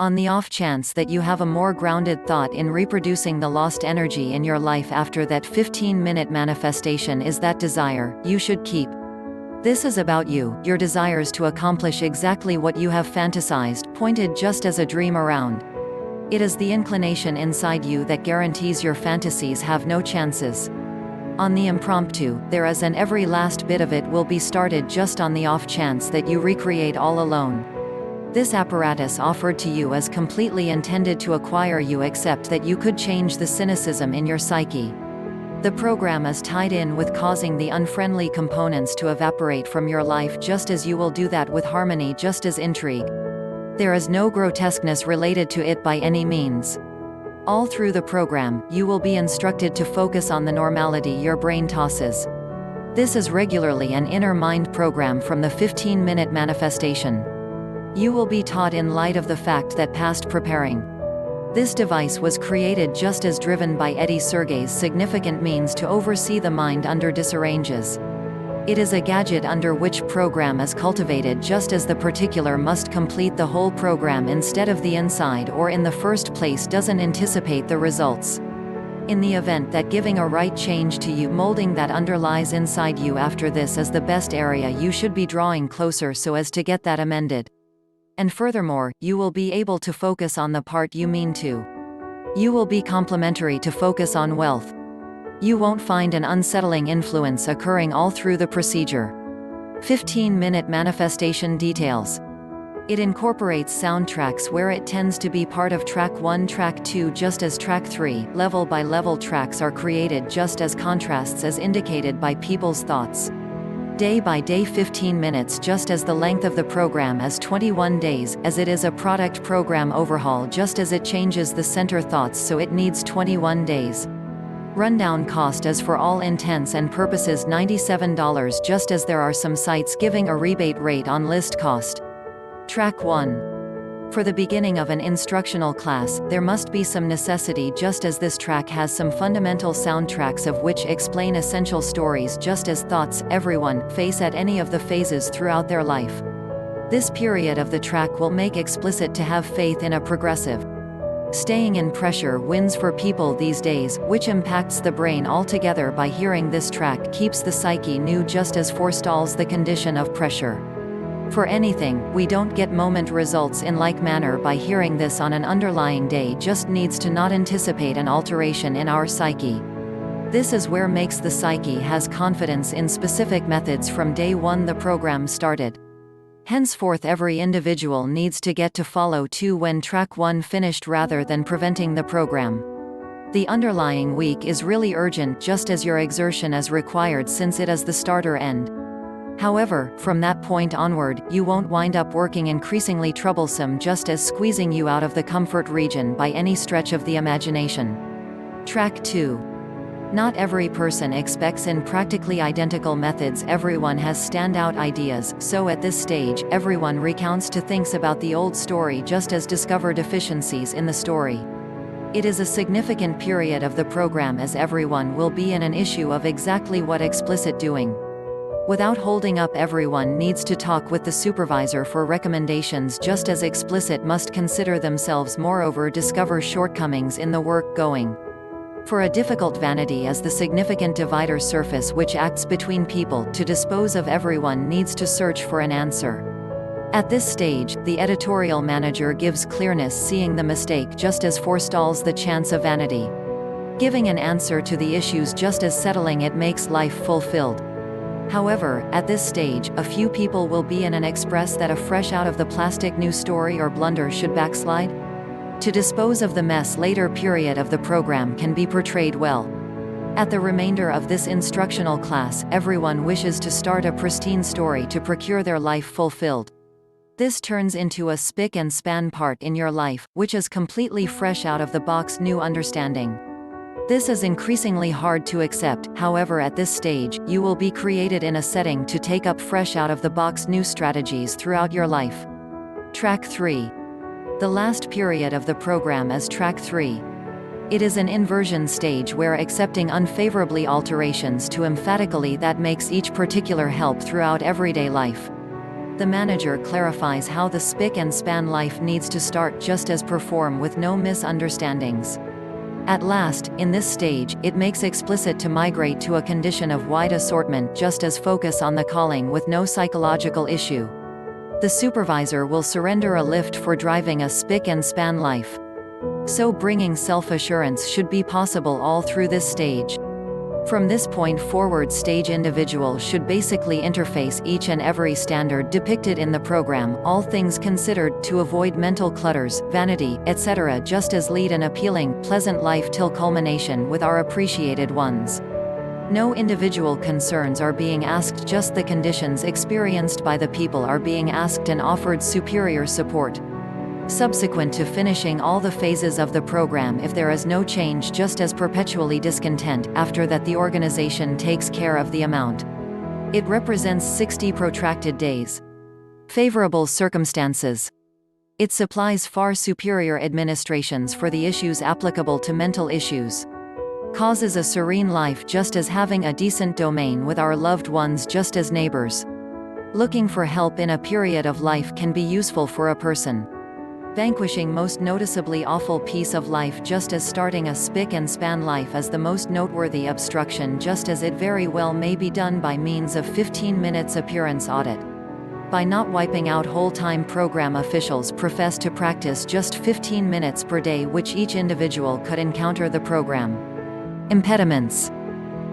On the off chance that you have a more grounded thought in reproducing the lost energy in your life after that 15-minute manifestation is that desire, you should keep. This is about you, your desires to accomplish exactly what you have fantasized, pointed just as a dream around. It is the inclination inside you that guarantees your fantasies have no chances. On the impromptu, there is, and every last bit of it will be started just on the off chance that you recreate all alone. This apparatus offered to you is completely intended to acquire you, except that you could change the cynicism in your psyche. The program is tied in with causing the unfriendly components to evaporate from your life, just as you will do that with harmony, just as intrigue. There is no grotesqueness related to it by any means. All through the program, you will be instructed to focus on the normality your brain tosses. This is regularly an inner mind program from the 15-minute manifestation. You will be taught in light of the fact that past preparing. This device was created just as driven by Eddie Sergey's significant means to oversee the mind under disarranges. It is a gadget under which program is cultivated just as the particular must complete the whole program instead of the inside, or in the first place doesn't anticipate the results. In the event that giving a right change to you, molding that underlies inside you after this is the best area, you should be drawing closer so as to get that amended. And furthermore, you will be able to focus on the part you mean to. You will be complementary to focus on wealth. You won't find an unsettling influence occurring all through the procedure. 15-minute manifestation details. It incorporates soundtracks where it tends to be part of track 1, track 2, just as track 3, level by level tracks are created just as contrasts as indicated by people's thoughts. Day by day 15 minutes, just as the length of the program is 21 days, as it is a product program overhaul, just as it changes the center thoughts, so it needs 21 days. Rundown cost is for all intents and purposes $97, just as there are some sites giving a rebate rate on list cost. Track 1. For the beginning of an instructional class, there must be some necessity, just as this track has some fundamental soundtracks of which explain essential stories, just as thoughts everyone face at any of the phases throughout their life. This period of the track will make explicit to have faith in a progressive. Staying in pressure wins for people these days, which impacts the brain altogether. By hearing this track keeps the psyche new, just as forestalls the condition of pressure. For anything, we don't get moment results in like manner by hearing this on an underlying day, just needs to not anticipate an alteration in our psyche. This is where makes the psyche has confidence in specific methods from day one the program started. Henceforth every individual needs to get to follow too when track 1 finished, rather than preventing the program. The underlying week is really urgent, just as your exertion is required since it is the starter end. However, from that point onward, you won't wind up working increasingly troublesome, just as squeezing you out of the comfort region by any stretch of the imagination. Track 2. Not every person expects in practically identical methods. Everyone has standout ideas, so at this stage, everyone recounts to thinks about the old story, just as discover deficiencies in the story. It is a significant period of the program, as everyone will be in an issue of exactly what explicit doing. Without holding up, everyone needs to talk with the supervisor for recommendations, just as explicit must consider themselves, moreover discover shortcomings in the work going. For a difficult vanity is the significant divider surface which acts between people. To dispose of, everyone needs to search for an answer. At this stage, the editorial manager gives clearness, seeing the mistake just as forestalls the chance of vanity. Giving an answer to the issues just as settling it makes life fulfilled. However, at this stage, a few people will be in an express that a fresh out of the plastic new story or blunder should backslide. To dispose of the mess, later period of the program can be portrayed well. At the remainder of this instructional class, everyone wishes to start a pristine story to procure their life fulfilled. This turns into a spick and span part in your life, which is completely fresh out of the box new understanding. This is increasingly hard to accept, however at this stage, you will be created in a setting to take up fresh out of the box new strategies throughout your life. Track 3. The last period of the program is Track 3. It is an inversion stage where accepting unfavorably alterations to emphatically that makes each particular help throughout everyday life. The manager clarifies how the spick and span life needs to start just as perform with no misunderstandings. At last, in this stage, it makes explicit to migrate to a condition of wide assortment just as focus on the calling with no psychological issue. The supervisor will surrender a lift for driving a spick and span life. So bringing self-assurance should be possible all through this stage. From this point forward, stage individual should basically interface each and every standard depicted in the program, all things considered, to avoid mental clutters, vanity, etc., just as lead an appealing, pleasant life till culmination with our appreciated ones. No individual concerns are being asked, just the conditions experienced by the people are being asked and offered superior support. Subsequent to finishing all the phases of the program, if there is no change, just as perpetually discontent, after that the organization takes care of the amount. It represents 60 protracted days. Favorable circumstances. It supplies far superior administrations for the issues applicable to mental issues. Causes a serene life just as having a decent domain with our loved ones just as neighbors. Looking for help in a period of life can be useful for a person. Vanquishing most noticeably awful piece of life just as starting a spick and span life is the most noteworthy obstruction, just as it very well may be done by means of 15 minutes appearance audit. By not wiping out whole-time program, officials profess to practice just 15 minutes per day, which each individual could encounter the program. Impediments.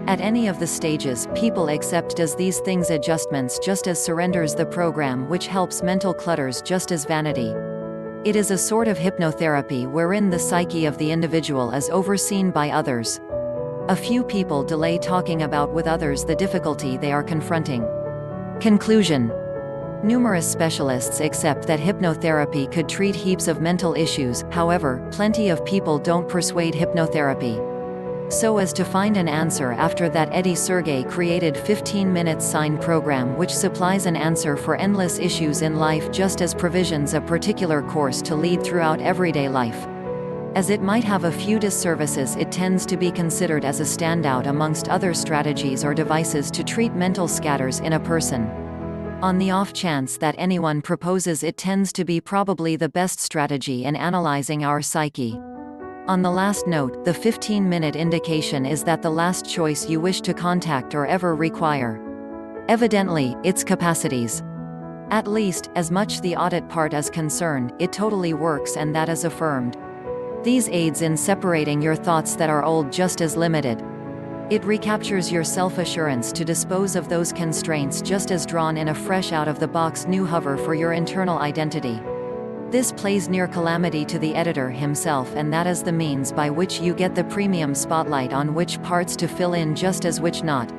At any of the stages, people accept does these things adjustments just as surrenders the program, which helps mental clutters just as vanity. It is a sort of hypnotherapy wherein the psyche of the individual is overseen by others. A few people delay talking about with others the difficulty they are confronting. Conclusion. Numerous specialists accept that hypnotherapy could treat heaps of mental issues, however, plenty of people don't persuade hypnotherapy. So as to find an answer, after that Eddie Sergey created 15 minutes sign program which supplies an answer for endless issues in life just as provisions a particular course to lead throughout everyday life. As it might have a few disservices, it tends to be considered as a standout amongst other strategies or devices to treat mental scatters in a person. On the off chance that anyone proposes, it tends to be probably the best strategy in analyzing our psyche. On the last note, the 15-minute indication is that the last choice you wish to contact or ever require. Evidently, its capacities. At least, as much the audit part is concerned, it totally works, and that is affirmed. These aids in separating your thoughts that are old just as limited. It recaptures your self-assurance to dispose of those constraints just as drawn in a fresh out-of-the-box new hover for your internal identity. This plays near calamity to the editor himself, and that is the means by which you get the premium spotlight on which parts to fill in just as which not.